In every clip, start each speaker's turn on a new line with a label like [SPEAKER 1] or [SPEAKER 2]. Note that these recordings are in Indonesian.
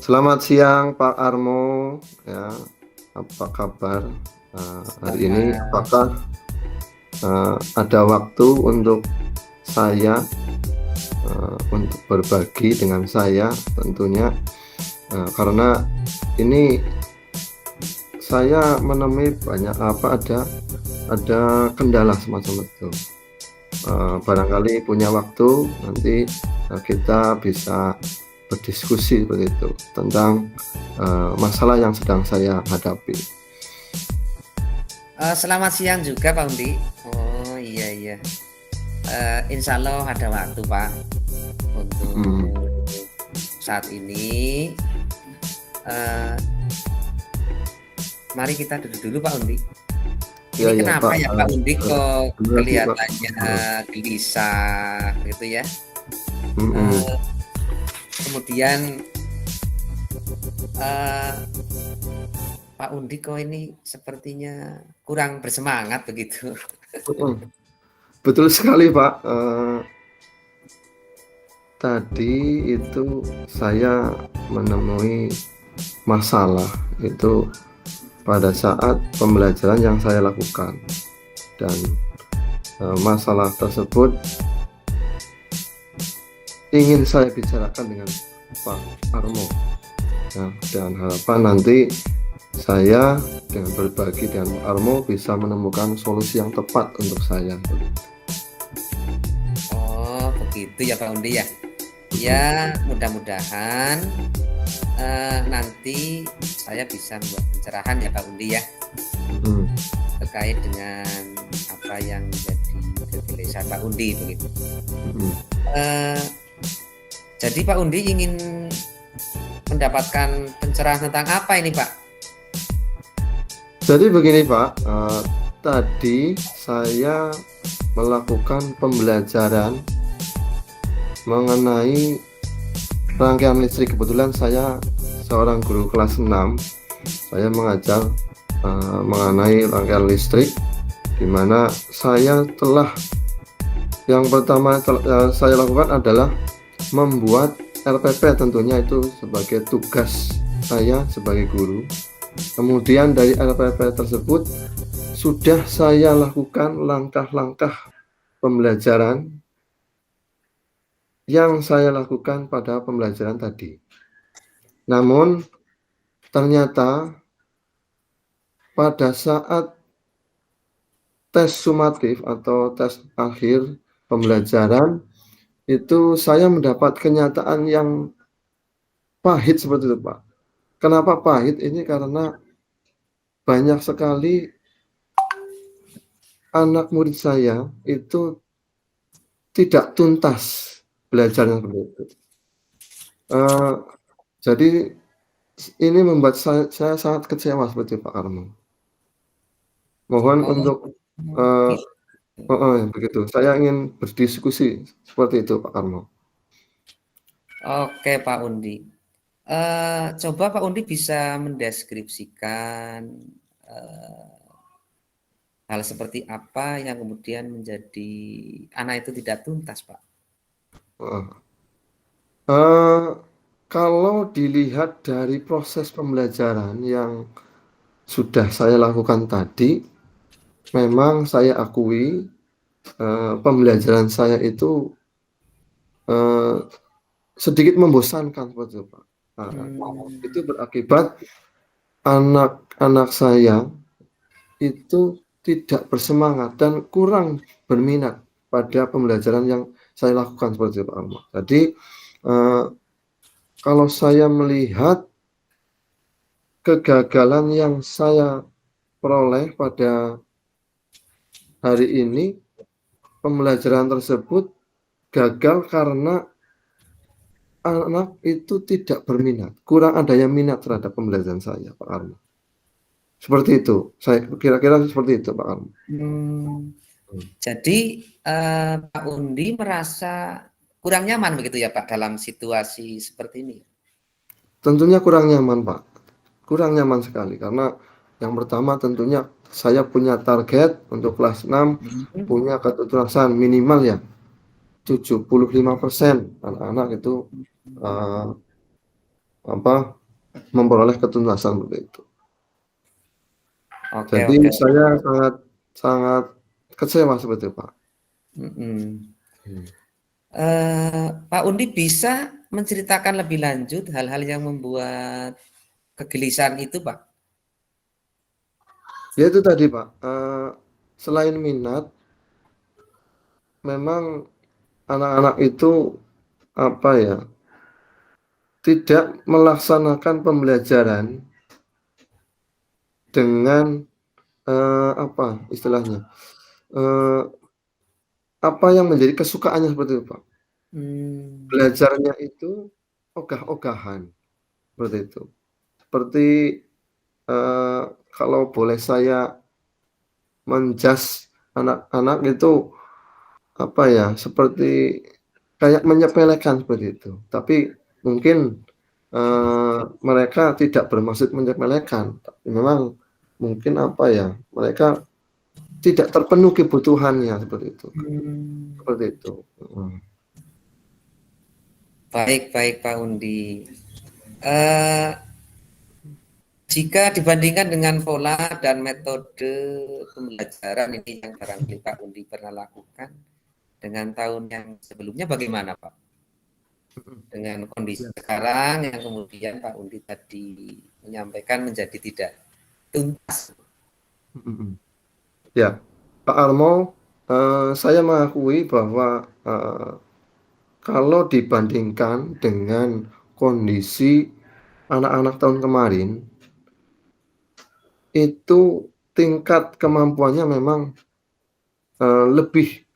[SPEAKER 1] Selamat siang Pak Armo, ya, apa kabar hari ini? Apakah ada waktu untuk saya untuk berbagi dengan saya tentunya, karena ini saya menemui banyak ada kendala semacam itu. Barangkali punya waktu nanti kita bisa berdiskusi seperti itu tentang masalah yang sedang saya hadapi.
[SPEAKER 2] Selamat siang juga Pak Undi. Oh iya. Insya Allah ada waktu Pak untuk saat ini. Mari kita duduk dulu Pak Undi. Ini kenapa ya Pak Undi kok kelihatannya gelisah gitu ya? Kemudian Pak Undi kok ini sepertinya kurang bersemangat begitu.
[SPEAKER 1] Betul sekali Pak. Tadi itu saya menemui masalah itu pada saat pembelajaran yang saya lakukan, dan masalah tersebut ingin saya bicarakan dengan Pak Armo, ya, dan harapan nanti saya dengan berbagi dengan Pak Armo bisa menemukan solusi yang tepat untuk saya.
[SPEAKER 2] Oh begitu ya Pak Undi ya. Ya mudah-mudahan nanti saya bisa membuat pencerahan ya Pak Undi ya, terkait dengan apa yang menjadi kegelisahan Pak Undi begitu. Jadi Pak Undi ingin mendapatkan pencerahan tentang apa ini Pak?
[SPEAKER 1] Jadi begini Pak, tadi saya melakukan pembelajaran mengenai rangkaian listrik. Kebetulan saya seorang guru kelas 6, saya mengajar mengenai rangkaian listrik, di mana saya telah yang pertama saya lakukan adalah membuat LPP, tentunya itu sebagai tugas saya sebagai guru. Kemudian dari LPP tersebut sudah saya lakukan langkah-langkah pembelajaran yang saya lakukan pada pembelajaran tadi. Namun ternyata pada saat tes sumatif atau tes akhir pembelajaran itu saya mendapat kenyataan yang pahit seperti itu Pak. Kenapa pahit? Ini karena banyak sekali anak murid saya itu tidak tuntas belajarnya seperti itu. Jadi ini membuat saya sangat kecewa seperti Pak Armo. Mohon untuk begitu. Saya ingin berdiskusi seperti itu Pak Armo.
[SPEAKER 2] Oke Pak Undi. Coba Pak Undi bisa mendeskripsikan hal seperti apa yang kemudian menjadi anak itu tidak tuntas Pak?
[SPEAKER 1] Kalau dilihat dari proses pembelajaran yang sudah saya lakukan tadi, memang saya akui pembelajaran saya itu sedikit membosankan seperti itu Pak. Itu berakibat anak-anak saya itu tidak bersemangat dan kurang berminat pada pembelajaran yang saya lakukan seperti itu Pak Armo. Jadi kalau saya melihat kegagalan yang saya peroleh pada hari ini, pembelajaran tersebut gagal karena anak itu tidak berminat, kurang adanya minat terhadap pembelajaran saya, Pak Armo. Seperti itu, saya kira-kira seperti itu, Pak Armo.
[SPEAKER 2] Jadi Pak Undi merasa kurang nyaman begitu ya Pak dalam situasi seperti ini?
[SPEAKER 1] Tentunya kurang nyaman, Pak. Kurang nyaman sekali karena yang pertama tentunya saya punya target untuk kelas 6 punya ketuntasan minimal ya 75% anak-anak itu memperoleh ketuntasan seperti itu.
[SPEAKER 2] Oke,
[SPEAKER 1] Jadi
[SPEAKER 2] oke.
[SPEAKER 1] saya sangat kecewa seperti itu, Pak.
[SPEAKER 2] Pak Undi bisa menceritakan lebih lanjut hal-hal yang membuat kegelisahan itu, Pak?
[SPEAKER 1] Ya itu tadi, Pak. Selain minat, memang anak-anak itu apa ya, tidak melaksanakan pembelajaran dengan apa istilahnya, apa yang menjadi kesukaannya seperti itu, Pak. Belajarnya itu ogah-ogahan, seperti itu. Seperti kalau boleh saya menjudge anak-anak itu apa ya, seperti kayak menyepelekan seperti itu. Tapi mungkin mereka tidak bermaksud menyepelekan, tapi memang mungkin apa ya, mereka tidak terpenuhi kebutuhannya seperti itu. Seperti itu.
[SPEAKER 2] Baik, baik Pak Undi. Jika dibandingkan dengan pola dan metode pembelajaran ini yang barangkali Pak Undi pernah lakukan dengan tahun yang sebelumnya bagaimana Pak? Dengan kondisi sekarang yang kemudian Pak Undi tadi menyampaikan menjadi tidak tuntas.
[SPEAKER 1] Ya, Pak Armo, saya mengakui bahwa kalau dibandingkan dengan kondisi anak-anak tahun kemarin, itu tingkat kemampuannya memang lebih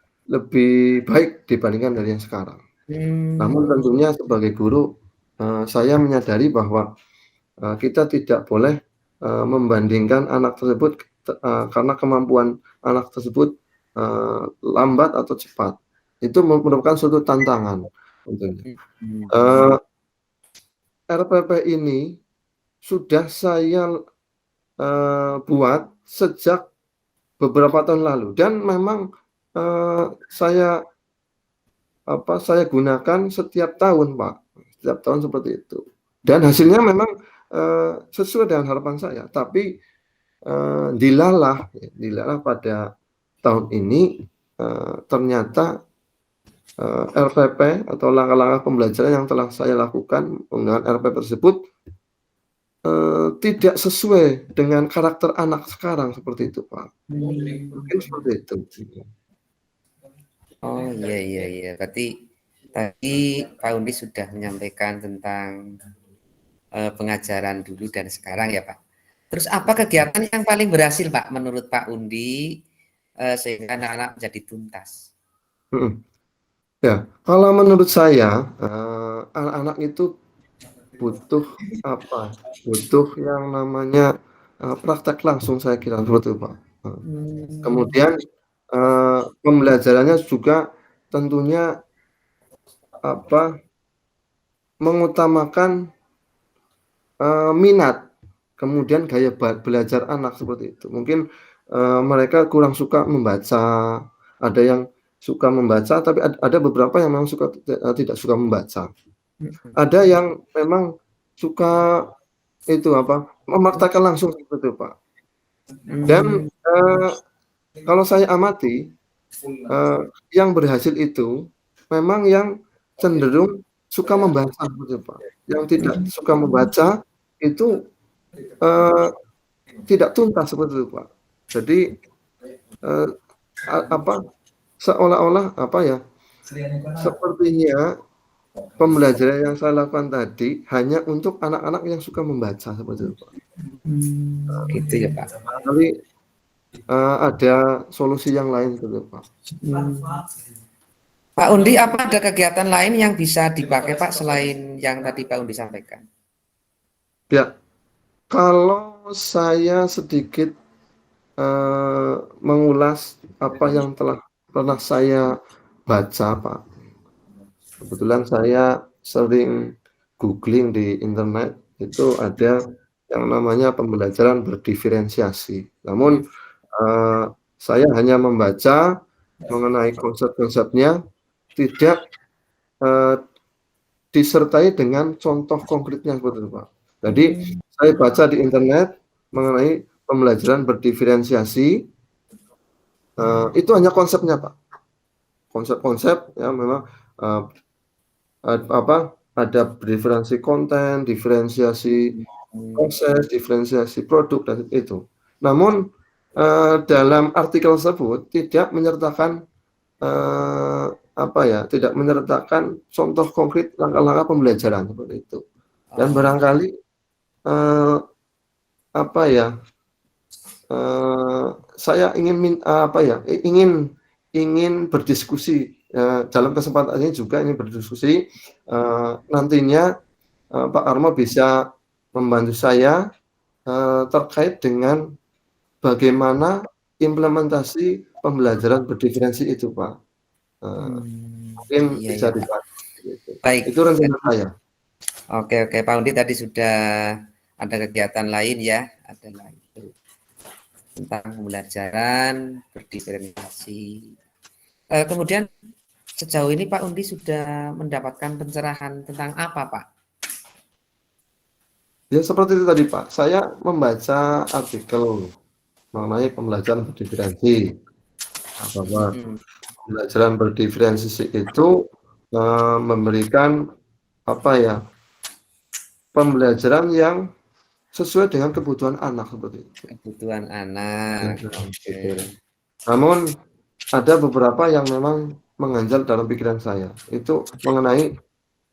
[SPEAKER 1] baik dibandingkan dari yang sekarang. Namun tentunya sebagai guru, saya menyadari bahwa kita tidak boleh membandingkan anak tersebut karena kemampuan anak tersebut lambat atau cepat. Itu merupakan suatu tantangan tentunya. RPP ini sudah saya buat sejak beberapa tahun lalu dan memang saya gunakan setiap tahun, Pak. Setiap tahun seperti itu. Dan hasilnya memang sesuai dengan harapan saya. Tapi dilalah pada tahun ini ternyata RPP atau langkah-langkah pembelajaran yang telah saya lakukan dengan RPP tersebut tidak sesuai dengan karakter anak sekarang seperti itu, Pak. Mungkin seperti itu.
[SPEAKER 2] Oh iya. Berarti tadi Pak Undi sudah menyampaikan tentang pengajaran dulu dan sekarang ya Pak. Terus apa kegiatan yang paling berhasil Pak menurut Pak Undi sehingga anak-anak menjadi tuntas?
[SPEAKER 1] Ya, kalau menurut saya anak-anak itu butuh apa? Butuh yang namanya praktek langsung, saya kira seperti itu, Pak. Kemudian pembelajarannya juga tentunya mengutamakan minat, kemudian gaya belajar anak seperti itu. Mungkin mereka kurang suka membaca, ada yang suka membaca, tapi ada beberapa yang memang tidak suka membaca. Ada yang memang suka mempraktekkan langsung seperti itu, Pak. Dan kalau saya amati yang berhasil itu memang yang cenderung suka membaca seperti itu, Pak. Yang tidak suka membaca itu tidak tuntas seperti itu, Pak. Jadi seolah-olah sepertinya pembelajaran yang saya lakukan tadi hanya untuk anak-anak yang suka membaca seperti itu, Pak.
[SPEAKER 2] Gitu ya Pak.
[SPEAKER 1] Tapi ada solusi yang lain gitu, Pak.
[SPEAKER 2] Pak Undi, apa ada kegiatan lain yang bisa dipakai Pak selain yang tadi Pak Undi sampaikan?
[SPEAKER 1] Ya, kalau saya sedikit mengulas apa yang telah pernah saya baca, Pak. Kebetulan saya sering googling di internet, itu ada yang namanya pembelajaran berdiferensiasi. Namun saya hanya membaca mengenai konsep-konsepnya, tidak disertai dengan contoh konkretnya seperti itu, Pak. Jadi saya baca di internet mengenai pembelajaran berdiferensiasi, itu hanya konsepnya, Pak. Konsep-konsep yang memang ada diferensiasi konten, diferensiasi proses, diferensiasi produk dan itu. Namun dalam artikel tersebut tidak menyertakan tidak menyertakan contoh konkret langkah-langkah pembelajaran seperti itu. Dan barangkali saya ingin berdiskusi dalam kesempatan ini juga ingin berdiskusi nantinya Pak Armo bisa membantu saya terkait dengan bagaimana implementasi pembelajaran berdiferensi itu, Pak. Mungkin bisa dibahas.
[SPEAKER 2] Baik.
[SPEAKER 1] Itu rencana saya.
[SPEAKER 2] Oke, Pak Undi tadi sudah ada kegiatan lain ya, ada itu tentang pembelajaran berdiferensiasi. Kemudian sejauh ini Pak Undi sudah mendapatkan pencerahan tentang apa, Pak?
[SPEAKER 1] Ya seperti itu tadi, Pak. Saya membaca artikel mengenai pembelajaran berdiferensi. Bahwa pembelajaran berdiferensiasi itu memberikan pembelajaran yang sesuai dengan kebutuhan anak seperti itu.
[SPEAKER 2] Kebutuhan anak.
[SPEAKER 1] Namun ada beberapa yang memang mengganjal dalam pikiran saya. Itu mengenai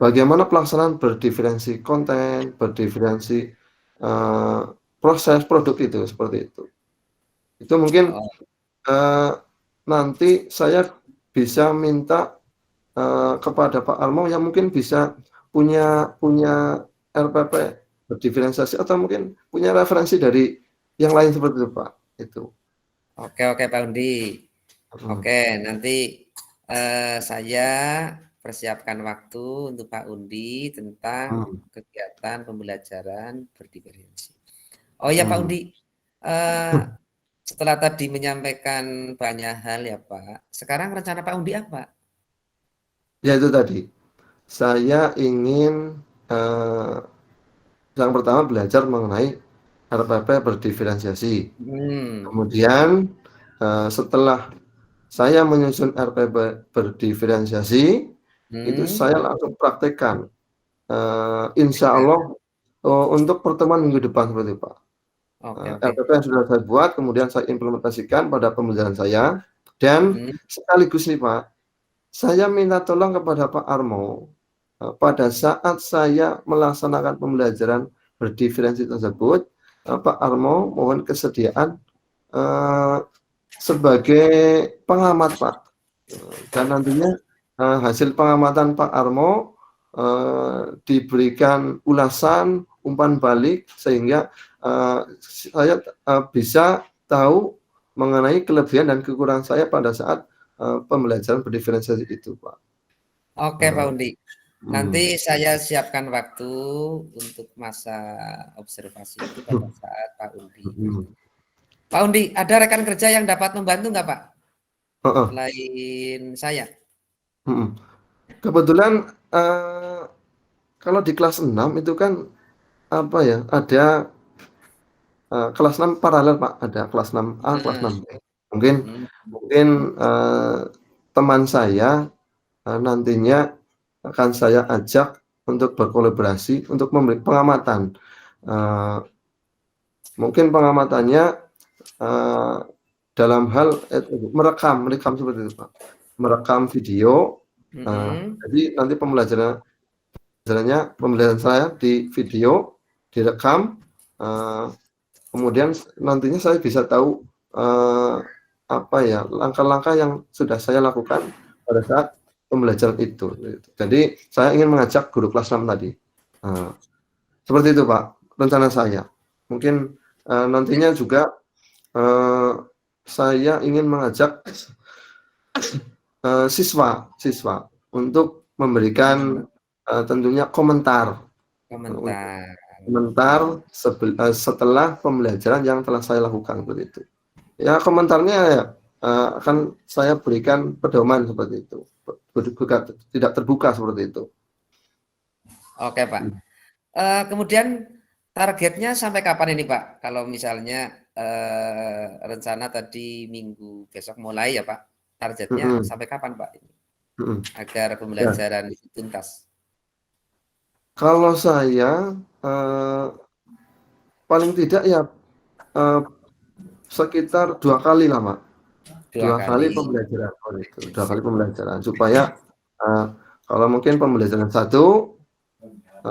[SPEAKER 1] bagaimana pelaksanaan berdiferensi konten, berdiferensi proses produk itu seperti itu. Itu mungkin nanti saya bisa minta kepada Pak Armo yang mungkin bisa punya RPP berdiferensiasi atau mungkin punya referensi dari yang lain seperti itu, Pak. Itu.
[SPEAKER 2] Oke Pak Undi. Oke, nanti saya persiapkan waktu untuk Pak Undi tentang kegiatan pembelajaran berdiferensi. Oh ya Pak Undi, setelah tadi menyampaikan banyak hal ya Pak, sekarang rencana Pak Undi apa?
[SPEAKER 1] Ya itu tadi, saya ingin yang pertama belajar mengenai RPP berdiferensiasi. Kemudian setelah saya menyusun RPP berdiferensiasi, itu saya langsung praktekkan. Insya Allah untuk pertemuan minggu depan seperti itu, Pak. RPP yang sudah saya buat, kemudian saya implementasikan pada pembelajaran saya. Dan sekaligus nih Pak, saya minta tolong kepada Pak Armo, pada saat saya melaksanakan pembelajaran berdiferensi tersebut, Pak Armo mohon kesediaan sebagai pengamat, Pak. Dan nantinya hasil pengamatan Pak Armo diberikan ulasan, umpan balik, sehingga saya bisa tahu mengenai kelebihan dan kekurangan saya pada saat pembelajaran berdiferensiasi itu, Pak.
[SPEAKER 2] Oke, Pak Undi. Nanti saya siapkan waktu untuk masa observasi itu pada saat Pak Undi. Pak Undi, ada rekan kerja yang dapat membantu nggak, Pak? Selain saya.
[SPEAKER 1] Kebetulan kalau di kelas 6 itu kan ada kelas 6 paralel, Pak. Ada kelas 6A, kelas 6B. Mungkin teman saya nantinya akan saya ajak untuk berkolaborasi untuk memberi pengamatan. Mungkin pengamatannya dalam hal merekam seperti itu, Pak. Merekam video. Jadi nanti pembelajaran saya di video, direkam, kemudian nantinya saya bisa tahu langkah-langkah yang sudah saya lakukan pada saat pembelajaran itu. Jadi saya ingin mengajak guru kelas 6 tadi. Seperti itu Pak, rencana saya. Mungkin nantinya juga saya ingin mengajak siswa untuk memberikan tentunya komentar setelah pembelajaran yang telah saya lakukan seperti itu. Ya komentarnya ya akan saya berikan pedoman seperti itu, tidak terbuka seperti itu.
[SPEAKER 2] Oke Pak. Kemudian targetnya sampai kapan ini Pak? Kalau misalnya rencana tadi minggu besok mulai ya Pak, targetnya sampai kapan Pak? Agar pembelajaran itu tuntas.
[SPEAKER 1] Kalau saya paling tidak ya sekitar 2 kali lah Pak. Dua kali pembelajaran itu, 2 kali pembelajaran supaya kalau mungkin pembelajaran 1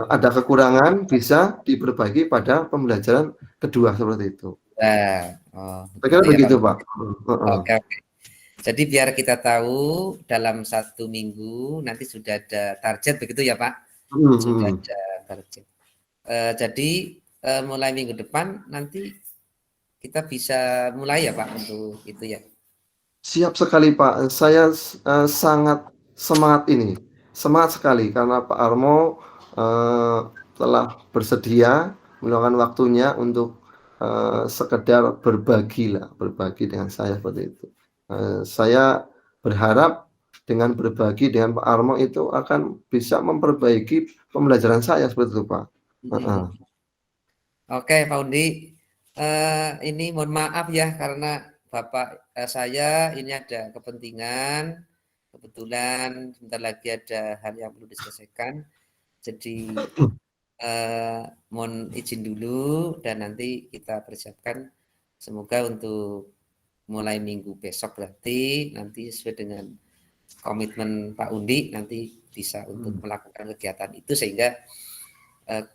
[SPEAKER 1] ada kekurangan bisa diperbaiki pada pembelajaran kedua seperti itu. Saya begitu Pak.
[SPEAKER 2] Oke. Jadi biar kita tahu dalam 1 minggu nanti sudah ada target begitu ya Pak? Sudah ada target. Jadi mulai minggu depan nanti kita bisa mulai ya Pak untuk itu ya.
[SPEAKER 1] Siap sekali Pak, saya sangat semangat sekali karena Pak Armo telah bersedia meluangkan waktunya untuk sekedar berbagi dengan saya seperti itu. Saya berharap dengan berbagi dengan Pak Armo itu akan bisa memperbaiki pembelajaran saya seperti itu Pak.
[SPEAKER 2] Oke Pak Undi, ini mohon maaf ya karena Bapak saya ini ada kepentingan, kebetulan sebentar lagi ada hal yang perlu diselesaikan, jadi mohon izin dulu dan nanti kita persiapkan semoga untuk mulai minggu besok berarti nanti sesuai dengan komitmen Pak Undi nanti bisa untuk melakukan kegiatan itu sehingga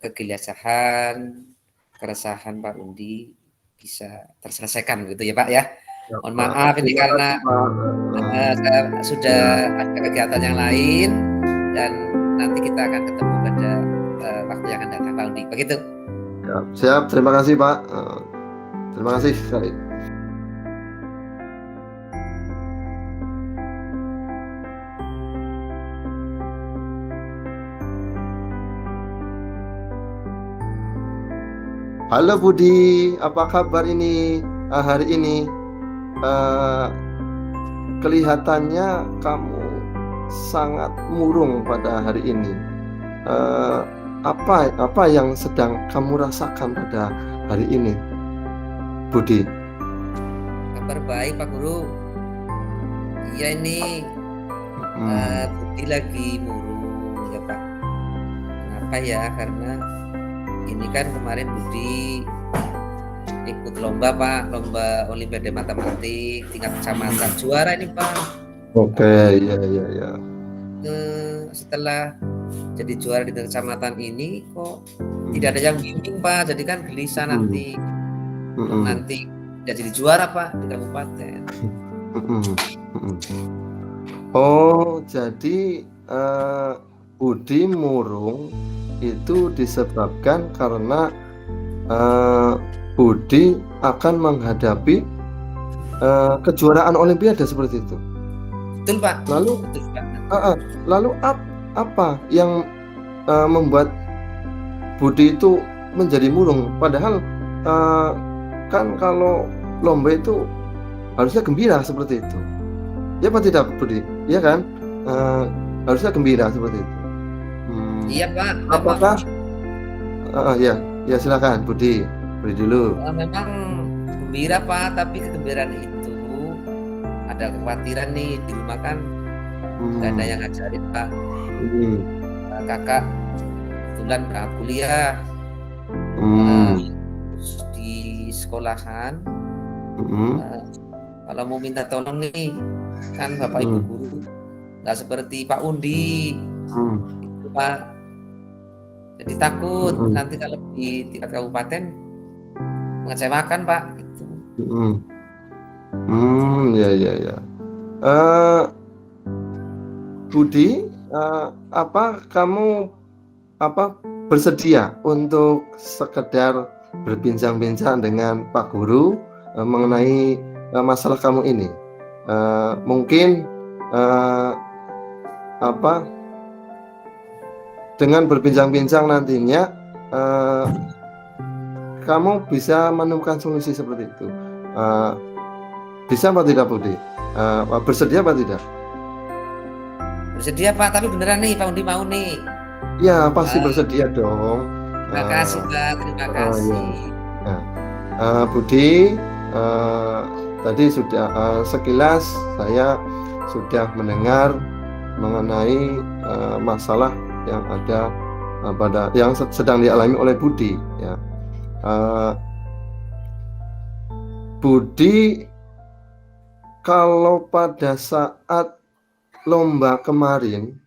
[SPEAKER 2] kegelisahan, keresahan Pak Undi bisa terselesaikan gitu ya Pak ya. Mohon maaf ini karena saya sudah ada kegiatan yang lain dan nanti kita akan ketemu pada waktu yang akan datang Pak Undi. Begitu.
[SPEAKER 1] Siap, terima kasih Pak. Terima kasih sekali. Halo Budi, apa kabar ini hari ini? Kelihatannya kamu sangat murung pada hari ini. Apa yang sedang kamu rasakan pada hari ini, Budi?
[SPEAKER 2] Kabar baik Pak Guru. Iya ini Budi lagi murung ya Pak. Kenapa ya? Karena ini kan kemarin Budi ikut lomba Pak, lomba Olimpiade Matematik tingkat kecamatan, juara ini Pak.
[SPEAKER 1] Oke, iya.
[SPEAKER 2] Setelah jadi juara di kecamatan ini kok tidak ada yang bimbing Pak, jadi kan gelisah nanti jadi juara Pak di kabupaten.
[SPEAKER 1] Oh, jadi Budi murung itu disebabkan karena Budi akan menghadapi kejuaraan Olimpiade seperti itu.
[SPEAKER 2] Betul Pak.
[SPEAKER 1] Lalu apa yang membuat Budi itu menjadi murung? Padahal kan kalau lomba itu harusnya gembira seperti itu. Ya Pak tidak Budi? Iya kan? Harusnya gembira seperti itu.
[SPEAKER 2] Iya Pak.
[SPEAKER 1] Apakah? Ya silakan Budi dulu.
[SPEAKER 2] Memang gembira Pak, tapi kegembiraan itu ada kekhawatiran nih di rumah kan nggak ada yang ngajarin Pak. Kakak kebetulan berangkat kuliah di sekolahan. Kalau mau minta tolong nih kan Bapak Ibu guru nggak seperti Pak Undi itu Pak, jadi takut nanti kalau di tingkat kabupaten mengecewakan Pak gitu.
[SPEAKER 1] Ya. Budi, apa kamu bersedia untuk sekedar berbincang-bincang dengan Pak Guru mengenai masalah kamu ini? Mungkin dengan berbincang-bincang nantinya kamu bisa menemukan solusi seperti itu. Bisa apa tidak, Budi? Bersedia apa tidak?
[SPEAKER 2] Bersedia Pak, tapi beneran nih Pak Undi mau nih.
[SPEAKER 1] Ya, pasti bersedia dong.
[SPEAKER 2] Terima kasih Pak, terima kasih.
[SPEAKER 1] Budi, tadi sudah sekilas saya sudah mendengar mengenai masalah yang ada yang sedang dialami oleh Budi. Ya, Budi, kalau pada saat lomba kemarin,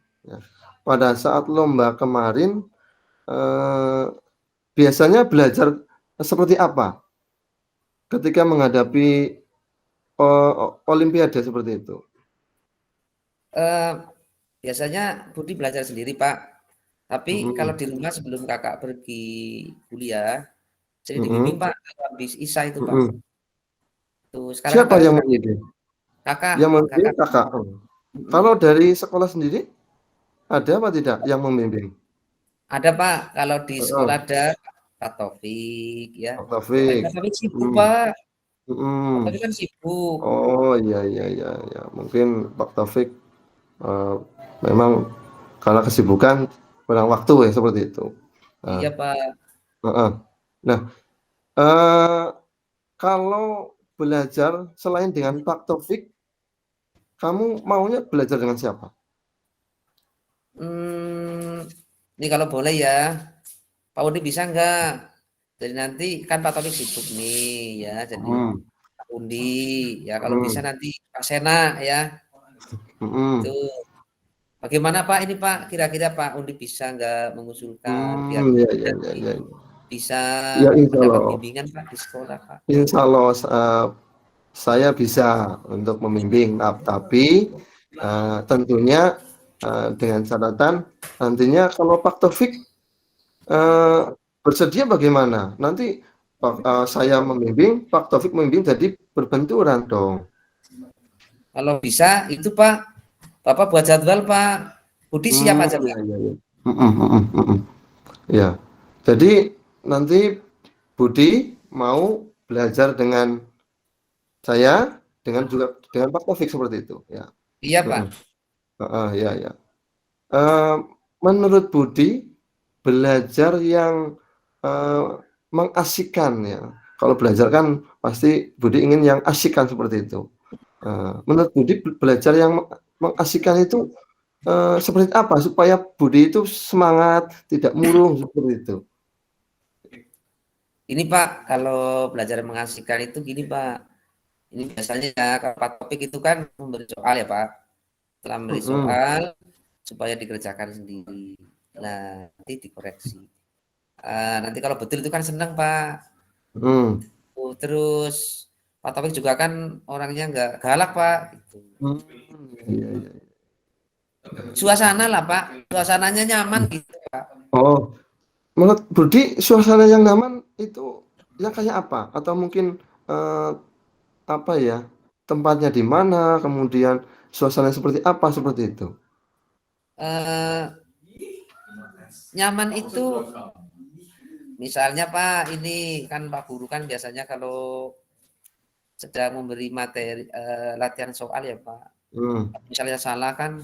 [SPEAKER 1] biasanya belajar seperti apa ketika menghadapi Olimpiade seperti itu?
[SPEAKER 2] Biasanya Budi belajar sendiri Pak. Tapi kalau di rumah sebelum kakak pergi kuliah, sering dibimbing Pak habis Isya itu Pak. Tuh, sekarang
[SPEAKER 1] Siapa
[SPEAKER 2] kakak
[SPEAKER 1] yang
[SPEAKER 2] sudah
[SPEAKER 1] membimbing?
[SPEAKER 2] kakak.
[SPEAKER 1] Yang membimbing kakak. Kalau dari sekolah sendiri ada apa tidak yang membimbing?
[SPEAKER 2] Ada Pak, kalau di sekolah ada Pak Taufik ya.
[SPEAKER 1] Pak Taufik.
[SPEAKER 2] Pak Taufik sibuk Pak. Pak Taufik kan sibuk.
[SPEAKER 1] Oh iya, mungkin Pak Taufik memang karena kesibukan kurang waktu ya seperti itu.
[SPEAKER 2] Iya Pak.
[SPEAKER 1] Nah, kalau belajar selain dengan Pak Taufik, kamu maunya belajar dengan siapa?
[SPEAKER 2] Ini kalau boleh ya, Pak Udi bisa enggak? Jadi nanti kan Pak Taufik sibuk nih ya, jadi Pak Undi ya kalau bisa nanti Pak Sena ya. Itu bagaimana Pak ini Pak? Kira-kira Pak Undi bisa enggak mengusulkan biar bisa
[SPEAKER 1] ya,
[SPEAKER 2] mendapat bimbingan Pak di sekolah Pak?
[SPEAKER 1] Insya Allah saya bisa untuk membimbing, tapi tentunya dengan catatan nantinya kalau Pak Taufik bersedia bagaimana? Nanti saya membimbing, Pak Taufik membimbing, jadi berbenturan dong.
[SPEAKER 2] Kalau bisa itu Pak, Bapak buat jadwal Pak. Budi siap aja Pak.
[SPEAKER 1] Ya, jadi nanti Budi mau belajar dengan saya, dengan Pak Taufik seperti itu. Ya.
[SPEAKER 2] Iya Pak.
[SPEAKER 1] Ya. Menurut Budi, belajar yang mengasihkan ya. Kalau belajar kan pasti Budi ingin yang asyikan seperti itu. Menurut Budi, belajar yang mengasihkan itu seperti apa supaya Budi itu semangat, tidak murung seperti itu?
[SPEAKER 2] Ini Pak, kalau belajar mengasihkan itu gini Pak. Ini biasanya ya, kalau Pak Topik itu kan memberi soal ya Pak. Setelah memberi soal supaya dikerjakan sendiri. Nah, nanti dikoreksi. Nanti kalau betul itu kan senang Pak. Terus Pak Topik juga kan orangnya nggak galak Pak. Gitu. Suasana lah Pak, suasananya nyaman gitu Pak.
[SPEAKER 1] Oh, menurut Budi suasana yang nyaman itu ya kayak apa? Atau mungkin apa ya, tempatnya di mana, kemudian suasana seperti apa seperti itu?
[SPEAKER 2] Nyaman itu misalnya Pak, ini kan Pak Guru kan biasanya kalau sedang memberi materi latihan soal ya Pak. Misalnya salah kan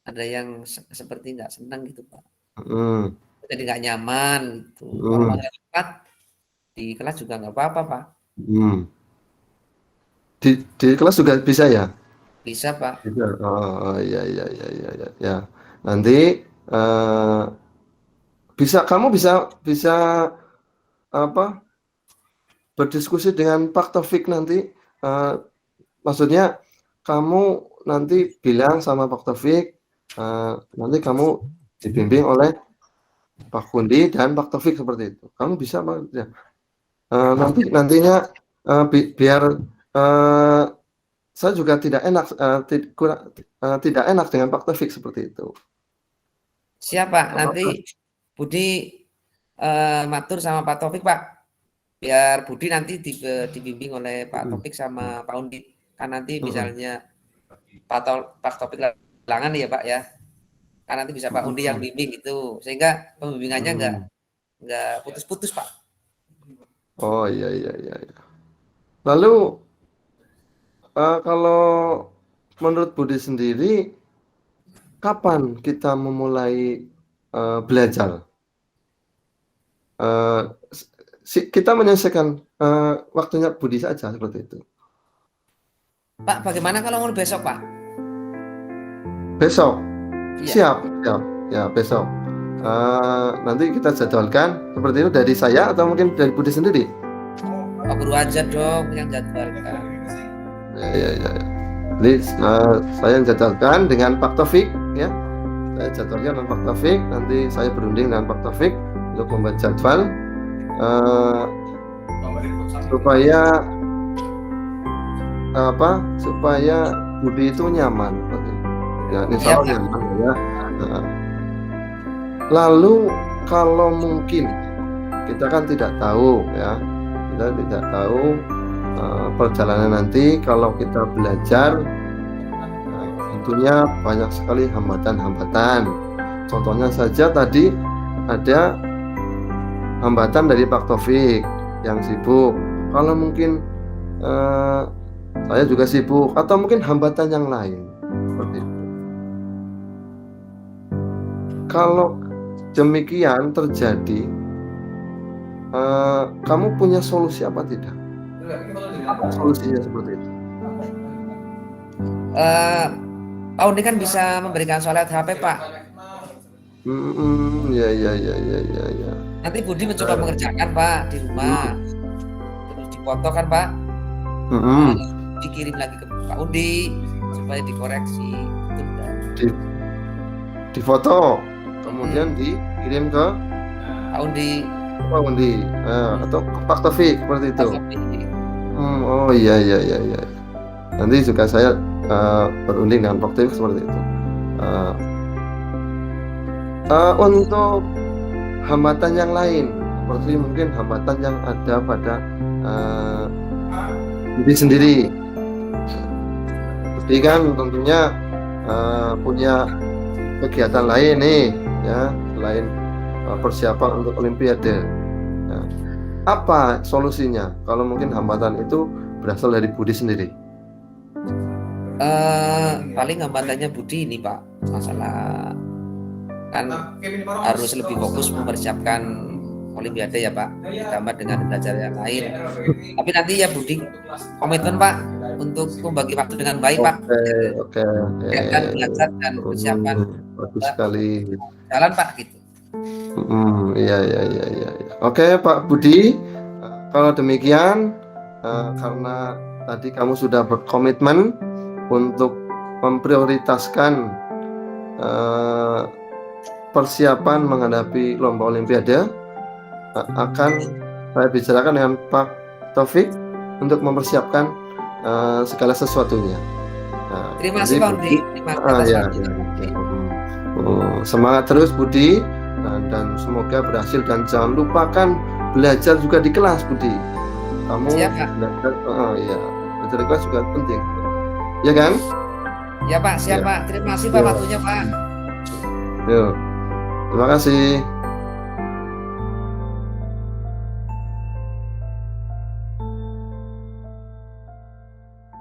[SPEAKER 2] ada yang seperti nggak senang gitu Pak. Jadi nggak nyaman gitu. Kalau nggak dapat di kelas juga nggak apa-apa Pak.
[SPEAKER 1] Di kelas juga bisa ya?
[SPEAKER 2] Bisa Pak.
[SPEAKER 1] Bisa. Oh iya. Nanti kamu bisa apa? Berdiskusi dengan Pak Taufik nanti. Maksudnya kamu nanti bilang sama Pak Taufik, nanti kamu dibimbing oleh Pak Kundi dan Pak Taufik seperti itu. Kamu bisa Pak ya. Nantinya biar saya juga tidak enak, tidak enak dengan Pak Taufik seperti itu.
[SPEAKER 2] Siapa? Nanti Budi matur sama Pak Taufik, Pak. Biar Budi nanti dibimbing oleh Pak Taufik sama Pak Undip. Kan nanti misalnya Pak Taufik langan ya Pak ya. Kan nanti bisa Pak Undi yang bimbing itu. Sehingga pembimbingannya enggak putus-putus, Pak.
[SPEAKER 1] Oh iya. Lalu kalau menurut Budi sendiri, kapan kita memulai belajar? Kita menyelesaikan waktunya Budi saja seperti itu.
[SPEAKER 2] Pak, bagaimana kalau mulai besok, Pak?
[SPEAKER 1] Besok?
[SPEAKER 2] Iya.
[SPEAKER 1] Siap. Ya, besok. Nanti kita jadwalkan seperti itu dari saya atau mungkin dari Budi sendiri?
[SPEAKER 2] Pak Guru aja dong yang jadwalkan.
[SPEAKER 1] Ya. Jadi saya yang jadwalkan dengan Pak Taufik, ya. Saya jadwalkan dengan Pak Taufik. Nanti saya berunding dengan Pak Taufik untuk membuat jadwal supaya Budi itu nyaman. Ya, insya Allah nyaman ya. Lalu kalau mungkin kita kan tidak tahu ya, kita tidak tahu perjalanan nanti kalau kita belajar, tentunya banyak sekali hambatan-hambatan. Contohnya saja tadi ada hambatan dari Pak Taufik yang sibuk. Kalau mungkin saya juga sibuk atau mungkin hambatan yang lain seperti itu. Kalau demikian terjadi, kamu punya solusi apa tidak? Apa solusinya seperti itu?
[SPEAKER 2] Pak Undi kan bisa memberikan sholat HP, Pak.
[SPEAKER 1] Ya.
[SPEAKER 2] Nanti Budi mencoba mengerjakan, Pak, di rumah. Terus dipoto kan, Pak. Dikirim lagi ke Pak Undi supaya dikoreksi.
[SPEAKER 1] Difoto, kemudian dikirim ke
[SPEAKER 2] Pak Undi.
[SPEAKER 1] Atau Pak Taufik seperti itu. Oh iya. Nanti juga saya berunding dengan Pak Taufik seperti itu. Untuk hambatan yang lain, seperti mungkin hambatan yang ada pada diri sendiri. Jadi kan tentunya punya kegiatan lain nih, ya, selain persiapan untuk Olimpiade. Nah, apa solusinya? Kalau mungkin hambatan itu berasal dari Budi sendiri.
[SPEAKER 2] Paling hambatannya Budi ini, Pak, masalah kan harus lebih fokus mempersiapkan Olimpiade ya Pak, ditambah dengan belajar yang lain. Tapi nanti ya Budi komitmen Pak untuk membagi waktu dengan baik Pak.
[SPEAKER 1] Oke.
[SPEAKER 2] Dan belajar dan persiapan.
[SPEAKER 1] Bagus sekali.
[SPEAKER 2] Jalan Pak gitu.
[SPEAKER 1] Iya. Oke Pak Budi, kalau demikian karena tadi kamu sudah berkomitmen untuk memprioritaskan persiapan menghadapi lomba Olimpiade, akan saya bicarakan dengan Pak Taufik untuk mempersiapkan segala sesuatunya.
[SPEAKER 2] Terima kasih Pak Budi.
[SPEAKER 1] Semangat terus Budi, dan semoga berhasil, dan jangan lupakan belajar juga di kelas Budi. Kamu belajar, belajar di kelas juga penting, ya kan?
[SPEAKER 2] Ya Pak, siap Pak. Terima kasih Pak waktunya Pak.
[SPEAKER 1] Yuk, terima kasih.